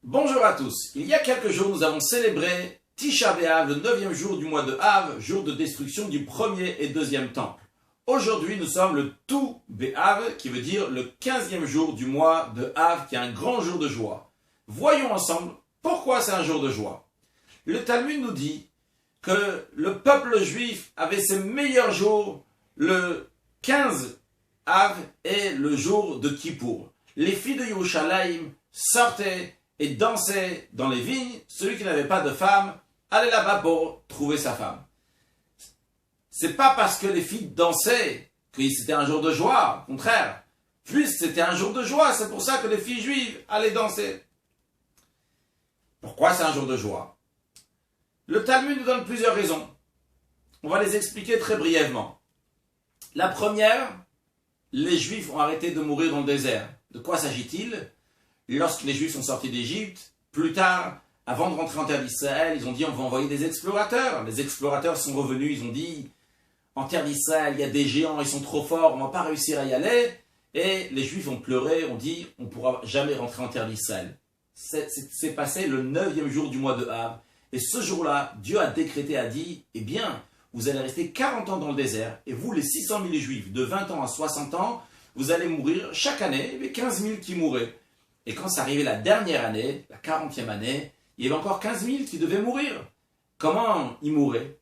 Bonjour à tous. Il y a quelques jours, nous avons célébré Tisha B'Av, le 9e jour du mois de Av, jour de destruction du premier et deuxième temple. Aujourd'hui, nous sommes le Tou B'Av, qui veut dire le 15e jour du mois de Av, qui est un grand jour de joie. Voyons ensemble pourquoi c'est un jour de joie. Le Talmud nous dit que le peuple juif avait ses meilleurs jours le 15 Av et le jour de Kippour. Les filles de Yerushalayim sortaient et dansaient dans les vignes. Celui qui n'avait pas de femme allait là-bas pour trouver sa femme. C'est pas parce que les filles dansaient que c'était un jour de joie, au contraire. Plus c'était un jour de joie, c'est pour ça que les filles juives allaient danser. Pourquoi c'est un jour de joie? Le Talmud nous donne plusieurs raisons. On va les expliquer très brièvement. La première, les Juifs ont arrêté de mourir dans le désert. De quoi s'agit-il? Lorsque les Juifs sont sortis d'Égypte, plus tard, avant de rentrer en terre d'Israël, ils ont dit on va envoyer des explorateurs. Les explorateurs sont revenus, ils ont dit en terre d'Israël, il y a des géants, ils sont trop forts, on ne va pas réussir à y aller. Et les Juifs ont pleuré, ont dit on ne pourra jamais rentrer en terre d'Israël. C'est passé le 9e jour du mois de Av. Et ce jour-là, Dieu a décrété, a dit, eh bien, vous allez rester 40 ans dans le désert, et vous, les 600 000 Juifs, de 20 ans à 60 ans, vous allez mourir chaque année, il y avait 15 000 qui mouraient. Et quand ça arrivait la dernière année, la 40e année, il y avait encore 15 000 qui devaient mourir. Comment ils mouraient?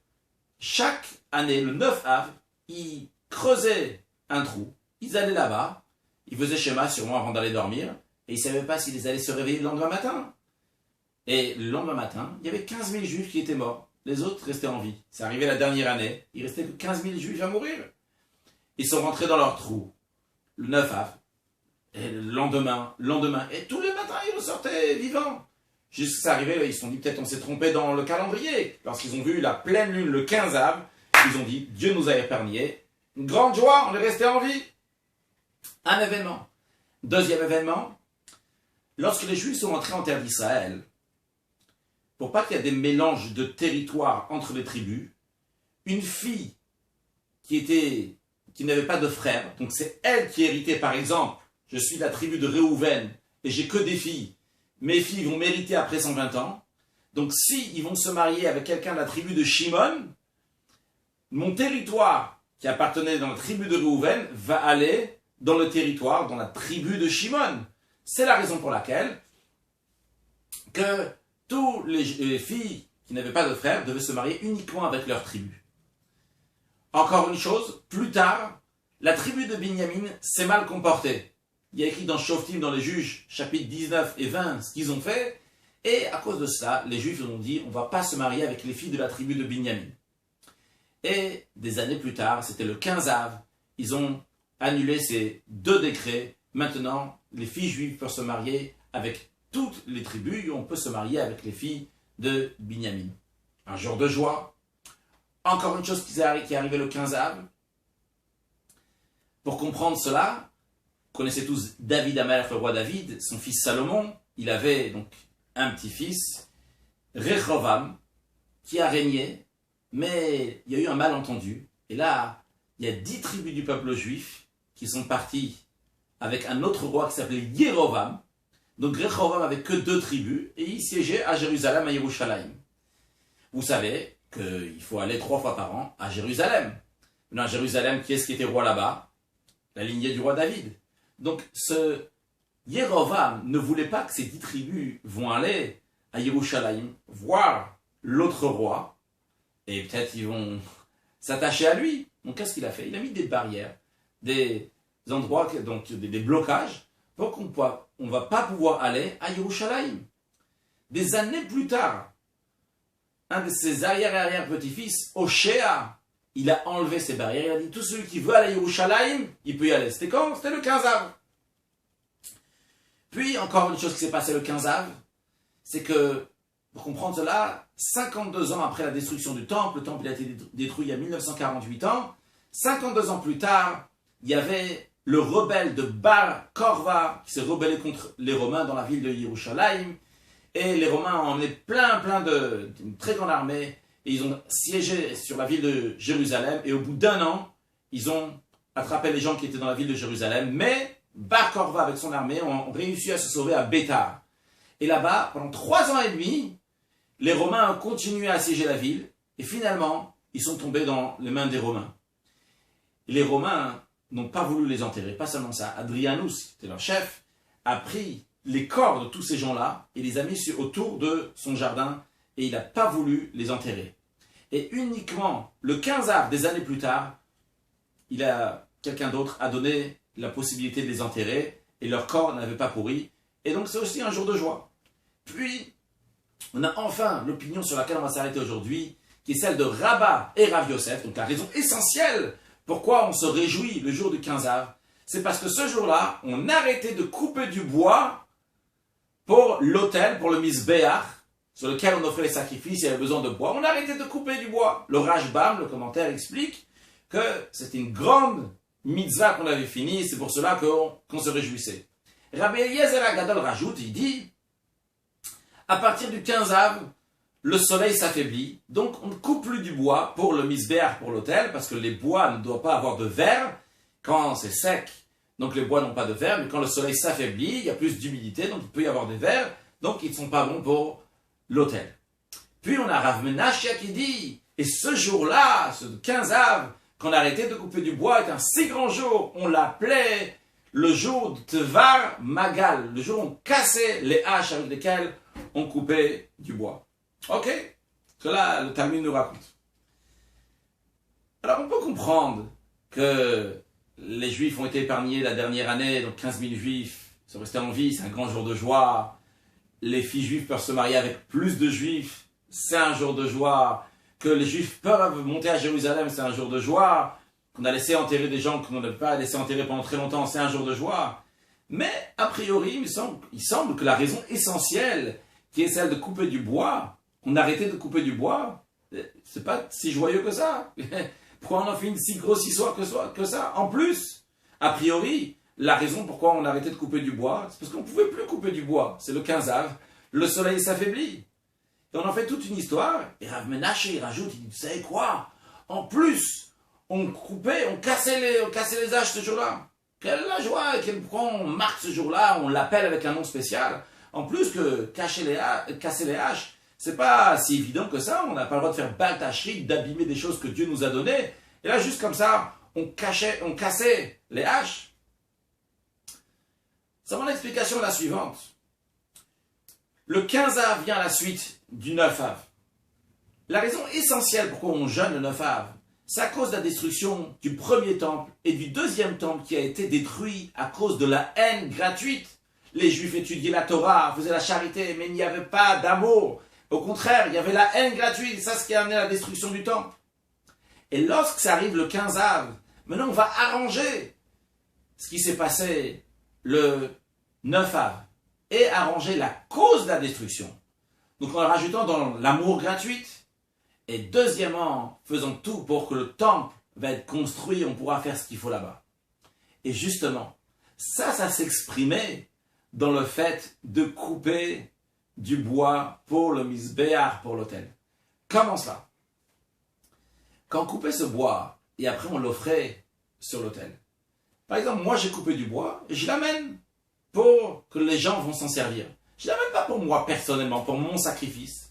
Chaque année, le 9 Av, ils creusaient un trou, ils allaient là-bas, ils faisaient schéma sûrement avant d'aller dormir, et ils ne savaient pas s'ils allaient se réveiller le lendemain matin. Et le lendemain matin, il y avait 15 000 Juifs qui étaient morts. Les autres restaient en vie. C'est arrivé la dernière année, il restait que 15 000 Juifs à mourir. Ils sont rentrés dans leur trou, le 9 Av. Et le lendemain, et tous les matins, ils ressortaient vivants. Jusqu'à ça arrivait, ils se sont dit, peut-être on s'est trompé dans le calendrier. Lorsqu'ils ont vu la pleine lune, le 15 Av, ils ont dit, Dieu nous a épargnés. Une grande joie, on est resté en vie. Un événement. Deuxième événement, lorsque les Juifs sont entrés en terre d'Israël, pour pas qu'il y ait des mélanges de territoires entre les tribus, une fille qui n'avait pas de frère, donc c'est elle qui héritait, par exemple, je suis de la tribu de Réhouven et j'ai que des filles, mes filles vont mériter après 120 ans, donc si ils vont se marier avec quelqu'un de la tribu de Shimon, mon territoire qui appartenait dans la tribu de Réhouven va aller dans le territoire, dans la tribu de Shimon. C'est la raison pour laquelle que toutes les filles qui n'avaient pas de frère devaient se marier uniquement avec leur tribu. Encore une chose, plus tard, la tribu de Binyamin s'est mal comportée. Il y a écrit dans Shoftim, dans les Juges, chapitres 19 et 20, ce qu'ils ont fait. Et à cause de cela, les Juifs ont dit, on ne va pas se marier avec les filles de la tribu de Binyamin. Et des années plus tard, c'était le 15 Av, ils ont annulé ces deux décrets. Maintenant, les filles juives peuvent se marier avec toutes les tribus, et on peut se marier avec les filles de Binyamin. Un jour de joie. Encore une chose qui est arrivée le 15 Av. Pour comprendre cela, vous connaissez tous David Amalek, le roi David, son fils Salomon. Il avait donc un petit-fils, Rehoboam, qui a régné, mais il y a eu un malentendu. Et là, il y a 10 tribus du peuple juif qui sont partis avec un autre roi qui s'appelait Yerovam. Donc Rehoboam avait que 2 tribus et il siégeait à Jérusalem, à Yerushalayim. Vous savez qu'il faut aller 3 fois par an à Jérusalem. Maintenant, à Jérusalem, qui est-ce qui était roi là-bas? La lignée du roi David. Donc ce Yerovam ne voulait pas que ces 10 tribus vont aller à Yerushalayim voir l'autre roi et peut-être ils vont s'attacher à lui. Donc qu'est-ce qu'il a fait? Il a mis des barrières, des endroits, donc des blocages pour qu'on ne va pas pouvoir aller à Yerushalayim. Des années plus tard, un de ses arrière-petits-fils, Oshéa, il a enlevé ces barrières, il a dit tout celui qui veut aller à Yerushalayim, il peut y aller. C'était quand? C'était le 15 Av. Puis, encore une chose qui s'est passée le 15 Av, c'est que, pour comprendre cela, 52 ans après la destruction du temple, le temple a été détruit il y a 1948 ans, 52 ans plus tard, il y avait le rebelle de Bar Korva qui s'est rebellé contre les Romains dans la ville de Yerushalayim, et les Romains ont emmené d'une très grande armée, et ils ont siégé sur la ville de Jérusalem, et au bout d'un an, ils ont attrapé les gens qui étaient dans la ville de Jérusalem, mais Bar Korva avec son armée ont réussi à se sauver à Bétar. Et là-bas, pendant 3 ans et demi, les Romains ont continué à assiéger la ville, et finalement, ils sont tombés dans les mains des Romains. Et les Romains n'ont pas voulu les enterrer, pas seulement ça. Adrianus, qui était leur chef, a pris les corps de tous ces gens-là et les a mis autour de son jardin, et il n'a pas voulu les enterrer. Et uniquement le 15 av des années plus tard, quelqu'un d'autre a donné la possibilité de les enterrer, et leur corps n'avait pas pourri. Et donc c'est aussi un jour de joie. Puis, on a enfin l'opinion sur laquelle on va s'arrêter aujourd'hui, qui est celle de Rabba et Rav Yosef. Donc la raison essentielle pourquoi on se réjouit le jour du 15 av, c'est parce que ce jour-là, on arrêtait de couper du bois pour l'autel, pour le misbéach, sur lequel on offrait les sacrifices, il y avait besoin de bois. On arrêtait de couper du bois. Le Rashbam, le commentaire, explique que c'était une grande mitzvah qu'on avait finie, c'est pour cela qu'on se réjouissait. Rabbi Eliezer Agadol rajoute, il dit, à partir du 15 av, le soleil s'affaiblit, donc on ne coupe plus du bois pour le misbéach, pour l'autel, parce que les bois ne doivent pas avoir de verre quand c'est sec. Donc les bois n'ont pas de verre, mais quand le soleil s'affaiblit, il y a plus d'humidité, donc il peut y avoir des vers, donc ils ne sont pas bons pour l'autel. Puis on a Rav Menachia qui dit, et ce jour-là, ce 15 av, qu'on a arrêté de couper du bois, est un si grand jour, on l'appelait le jour de Tvar Magal, le jour où on cassait les haches avec lesquelles on coupait du bois. Ok, cela le Talmud nous raconte. Alors on peut comprendre que les Juifs ont été épargnés la dernière année, donc 15 000 Juifs sont restés en vie, c'est un grand jour de joie. Les filles juives peuvent se marier avec plus de Juifs, c'est un jour de joie. Que les Juifs peuvent monter à Jérusalem, c'est un jour de joie. Qu'on a laissé enterrer des gens qu'on n'avait pas laissé enterrer pendant très longtemps, c'est un jour de joie. Mais, a priori, il semble que la raison essentielle, qui est celle de couper du bois, on a arrêté de couper du bois, c'est pas si joyeux que ça. Pourquoi on en fait une si grosse histoire que ça? En plus, a priori, la raison pourquoi on a arrêté de couper du bois, c'est parce qu'on ne pouvait plus couper du bois. C'est le 15 av, le soleil s'affaiblit. Et on en fait toute une histoire, et Rav Menachia, il rajoute, il dit, vous savez quoi? En plus, on cassait les haches ce jour-là. Quelle la joie, pourquoi on marque ce jour-là, on l'appelle avec un nom spécial. En plus que casser les haches, c'est pas si évident que ça, on n'a pas le droit de faire baltacherie, d'abîmer des choses que Dieu nous a données. Et là, juste comme ça, on cassait les haches. Ça, mon explication est la suivante. Le 15 av vient à la suite du 9 av. La raison essentielle pourquoi on jeûne le 9 av, c'est à cause de la destruction du premier temple et du deuxième temple qui a été détruit à cause de la haine gratuite. Les Juifs étudiaient la Torah, faisaient la charité, mais il n'y avait pas d'amour. Au contraire, il y avait la haine gratuite, c'est ça ce qui a amené à la destruction du temple. Et lorsque ça arrive le 15 av, maintenant on va arranger ce qui s'est passé le 9 av et arranger la cause de la destruction. Donc en le rajoutant dans l'amour gratuit. Et deuxièmement, faisons tout pour que le temple va être construit, on pourra faire ce qu'il faut là-bas. Et justement, ça s'exprimait dans le fait de couper du bois pour le misbéach, pour l'autel. Comment cela? Quand on coupait ce bois, et après on l'offrait sur l'autel. Par exemple, moi j'ai coupé du bois, et je l'amène pour que les gens vont s'en servir. Je l'amène pas pour moi personnellement, pour mon sacrifice.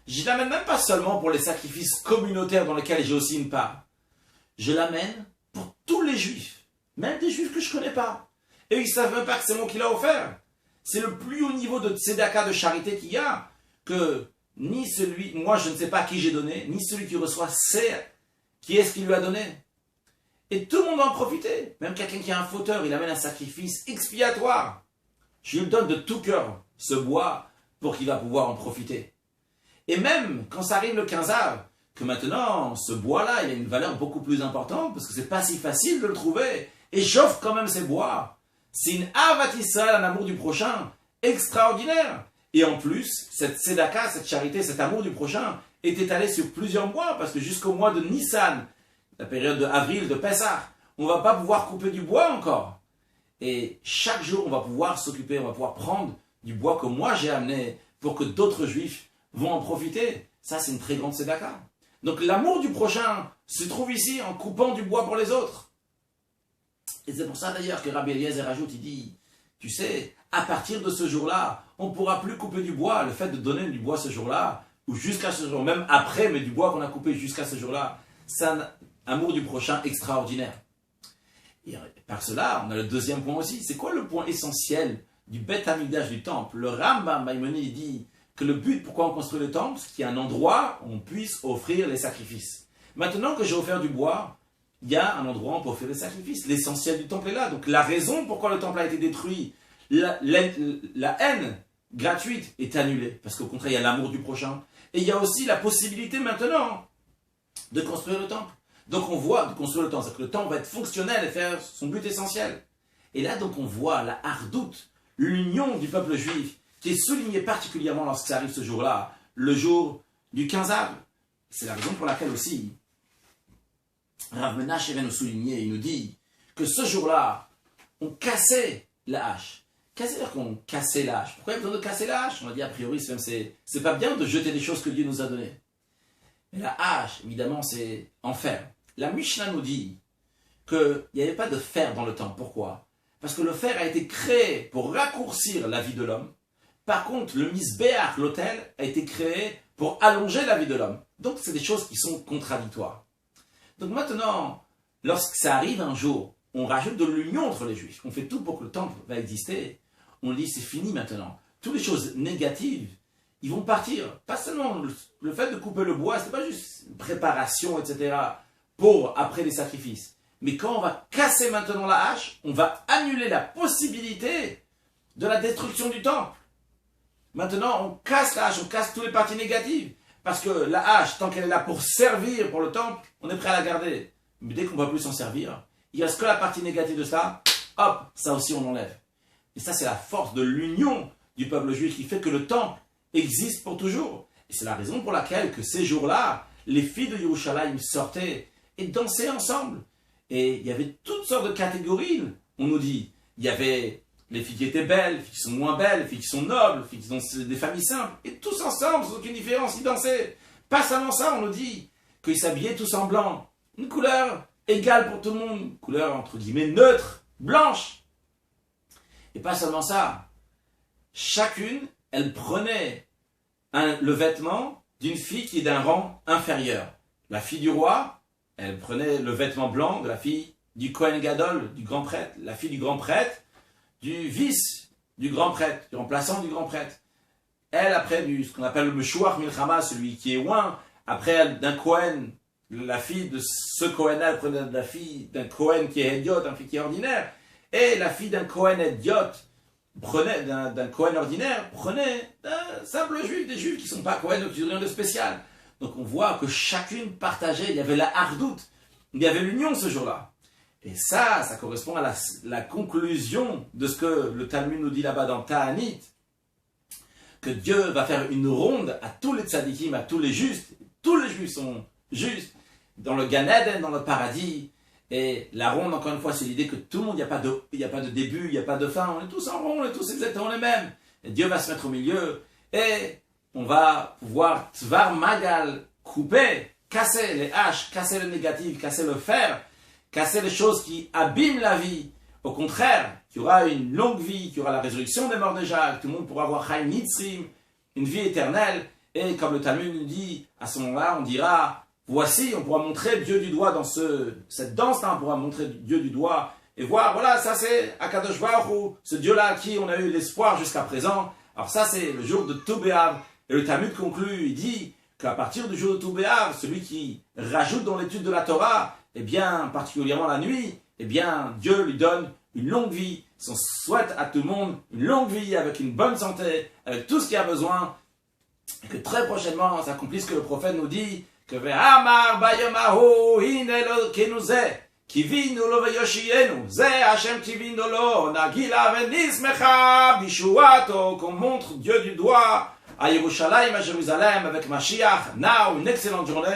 Je l'amène même pas seulement pour les sacrifices communautaires dans lesquels j'ai aussi une part. Je l'amène pour tous les Juifs, même des Juifs que je connais pas. Et ils savent même pas que c'est moi qui l'ai offert. C'est le plus haut niveau de tzedaka, de charité qu'il y a, que ni celui, moi je ne sais pas à qui j'ai donné, ni celui qui reçoit sait qui est-ce qui lui a donné. Et tout le monde va en profiter. Même quelqu'un qui a un fauteur, il amène un sacrifice expiatoire. Je lui donne de tout cœur ce bois pour qu'il va pouvoir en profiter. Et même quand ça arrive le 15 av, que maintenant ce bois-là, il a une valeur beaucoup plus importante parce que c'est pas si facile de le trouver. Et j'offre quand même ces bois. C'est une avat Israël, un amour du prochain extraordinaire. Et en plus, cette tzedaka, cette charité, cet amour du prochain est étalé sur plusieurs mois parce que jusqu'au mois de Nissan, la période de avril, de Pessah, on va pas pouvoir couper du bois encore. Et chaque jour, on va pouvoir s'occuper, on va pouvoir prendre du bois que moi j'ai amené pour que d'autres Juifs vont en profiter. Ça, c'est une très grande tzedaka. Donc l'amour du prochain se trouve ici en coupant du bois pour les autres. Et c'est pour ça d'ailleurs que Rabbi Eliezer rajoute, il dit tu sais, à partir de ce jour-là, on ne pourra plus couper du bois. Le fait de donner du bois ce jour-là, ou jusqu'à ce jour, même après, mais du bois qu'on a coupé jusqu'à ce jour-là, c'est un amour du prochain extraordinaire. Et par cela, on a le deuxième point aussi. C'est quoi le point essentiel du Beth Hamikdash du temple? Le Rambam Maïmonide dit que le but, pourquoi on construit le temple, c'est qu'il y a un endroit où on puisse offrir les sacrifices. Maintenant que j'ai offert du bois, il y a un endroit où on peut offrir les sacrifices. L'essentiel du temple est là. Donc la raison pourquoi le temple a été détruit, la haine gratuite est annulée. Parce qu'au contraire, il y a l'amour du prochain. Et il y a aussi la possibilité maintenant de construire le temple. Donc on voit de construire le temple, c'est-à-dire que le temple va être fonctionnel et faire son but essentiel. Et là donc on voit la hardoute, l'union du peuple juif, qui est soulignée particulièrement lorsque ça arrive ce jour-là, le jour du 15 avril. C'est la raison pour laquelle aussi Rav Menashe vient nous souligner, il nous dit que ce jour-là, on cassait la hache. Qu'est-ce que c'est qu'on cassait la hache? Pourquoi il y a besoin de casser la hache? On a dit a priori, c'est pas bien de jeter des choses que Dieu nous a données. Mais la hache, évidemment, c'est en fer. La Mishnah nous dit qu'il n'y avait pas de fer dans le temple. Pourquoi? Parce que le fer a été créé pour raccourcir la vie de l'homme. Par contre, le misbéach, l'autel, a été créé pour allonger la vie de l'homme. Donc, c'est des choses qui sont contradictoires. Donc maintenant, lorsque ça arrive un jour, on rajoute de l'union entre les Juifs. On fait tout pour que le temple va exister. On dit, c'est fini maintenant. Toutes les choses négatives, ils vont partir. Pas seulement le fait de couper le bois, c'est pas juste une préparation, etc. pour après les sacrifices. Mais quand on va casser maintenant la hache, on va annuler la possibilité de la destruction du temple. Maintenant, on casse la hache, on casse toutes les parties négatives. Parce que la hache, tant qu'elle est là pour servir pour le temple, on est prêt à la garder. Mais dès qu'on ne va plus s'en servir, il reste que la partie négative de ça, hop, ça aussi on enlève. Et ça, c'est la force de l'union du peuple juif qui fait que le temple existe pour toujours. Et c'est la raison pour laquelle que ces jours-là, les filles de Yerushalayim sortaient et dansaient ensemble. Et il y avait toutes sortes de catégories, on nous dit. Il y avait les filles qui étaient belles, les filles qui sont moins belles, les filles qui sont nobles, les filles qui sont des familles simples. Et tous ensemble, sans aucune différence, ils dansaient. Pas seulement ça, on nous dit qu'ils s'habillaient tous en blanc. Une couleur égale pour tout le monde, une couleur entre guillemets neutre, blanche. Et pas seulement ça. Chacune, elle prenait le vêtement d'une fille qui est d'un rang inférieur. La fille du roi, elle prenait le vêtement blanc de la fille du Kohen Gadol, du grand prêtre. La fille du grand prêtre, du vice du grand prêtre, du remplaçant du grand prêtre. Elle, après, ce qu'on appelle le Meshuach Milchama, celui qui est oint, après, d'un Kohen, la fille de ce Kohen-là, elle prenait la fille d'un Kohen qui est idiot, un fille qui est ordinaire. Et la fille d'un Kohen idiot, d'un Kohen ordinaire, prenait d'un simple juif, des juifs qui ne sont pas Kohen, qui n'ont rien de spécial. Donc on voit que chacune partageait, il y avait la hardoute, il y avait l'union ce jour-là. Et ça correspond à la conclusion de ce que le Talmud nous dit là-bas dans Ta'anit, que Dieu va faire une ronde à tous les tzadikim, à tous les justes. Tous les juifs sont justes dans le Gan Eden, dans le paradis. Et la ronde, encore une fois, c'est l'idée que tout le monde, il n'y a pas de début, il n'y a pas de fin. On est tous en rond, on est tous exactement les mêmes. Et Dieu va se mettre au milieu et on va pouvoir tvar magal, couper, casser les haches, casser le négatif, casser le fer, casser les choses qui abîment la vie. Au contraire, qu'il y aura une longue vie, qu'il y aura la résurrection des morts déjà, que tout le monde pourra avoir Chaim Nitzrim, une vie éternelle. Et comme le Talmud nous dit, à ce moment-là, on dira, voici, on pourra montrer Dieu du doigt dans cette danse-là, on pourra montrer Dieu du doigt et voir, voilà, ça c'est Akadosh Baruch Hu, ce Dieu-là à qui on a eu l'espoir jusqu'à présent. Alors ça c'est le jour de Tou B'Av. Et le Talmud conclut, il dit qu'à partir du jour de Tou B'Av, celui qui rajoute dans l'étude de la Torah, eh bien, particulièrement la nuit, eh bien, Dieu lui donne une longue vie. On souhaite à tout le monde une longue vie avec une bonne santé, avec tout ce qu'il a besoin, et que très prochainement s'accomplisse ce que le prophète nous dit, que Ve'amar bayomahu hinelo kenuze, kivinu lo veyoshienu, ze Hashem kivinu lo, nagila venismecha bishuato, qu'on montre Dieu du doigt à Yerushalayim, à Jérusalem, avec Mashiach. Now, une excellente journée.